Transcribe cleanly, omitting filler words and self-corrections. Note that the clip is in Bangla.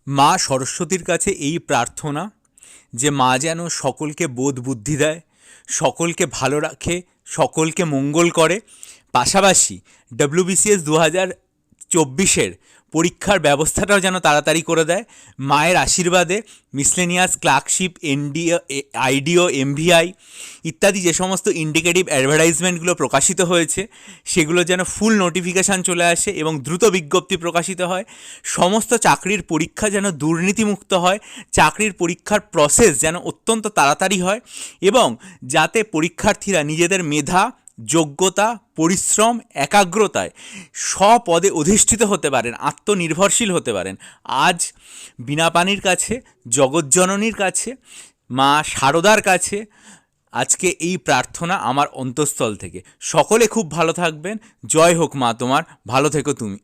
মা সরস্বতীর কাছে এই প্রার্থনা যে মা যেন সকলকে বোধ বুদ্ধি দেয়, সকলকে ভালো রাখে, সকলকে মঙ্গল করে। পাশাপাশি ডব্লিউবিসিএস 2024-এর পরীক্ষার ব্যবস্থাটাও যেন তাড়াতাড়ি করে দেয়। মায়ের আশীর্বাদে মিসলেনিয়াস ক্লার্কশিপ, এনডিও, আইডিও, এমভিআই ইত্যাদি যে সমস্ত ইন্ডিকেটিভ অ্যাডভার্টাইজমেন্টগুলো প্রকাশিত হয়েছে সেগুলো যেন ফুল নোটিফিকেশান চলে আসে এবং দ্রুত বিজ্ঞপ্তি প্রকাশিত হয়। সমস্ত চাকরির পরীক্ষা যেন দুর্নীতিমুক্ত হয়, চাকরির পরীক্ষার প্রসেস যেন অত্যন্ত তাড়াতাড়ি হয় এবং যাতে পরীক্ষার্থীরা নিজেদের মেধা, যোগ্যতা, পরিশ্রম, একাগ্রতায় স্বপদে অধিষ্ঠিত হতে পারেন, আত্মনির্ভরশীল হতে পারেন। আজ বীণাপাণির কাছে, জগজ্জননীর কাছে, মা শারদার কাছে আজকে এই প্রার্থনা আমার অন্তঃস্থল থেকে। সকলে খুব ভালো থাকবেন। জয় হোক মা তোমার, ভালো থেকো তুমি।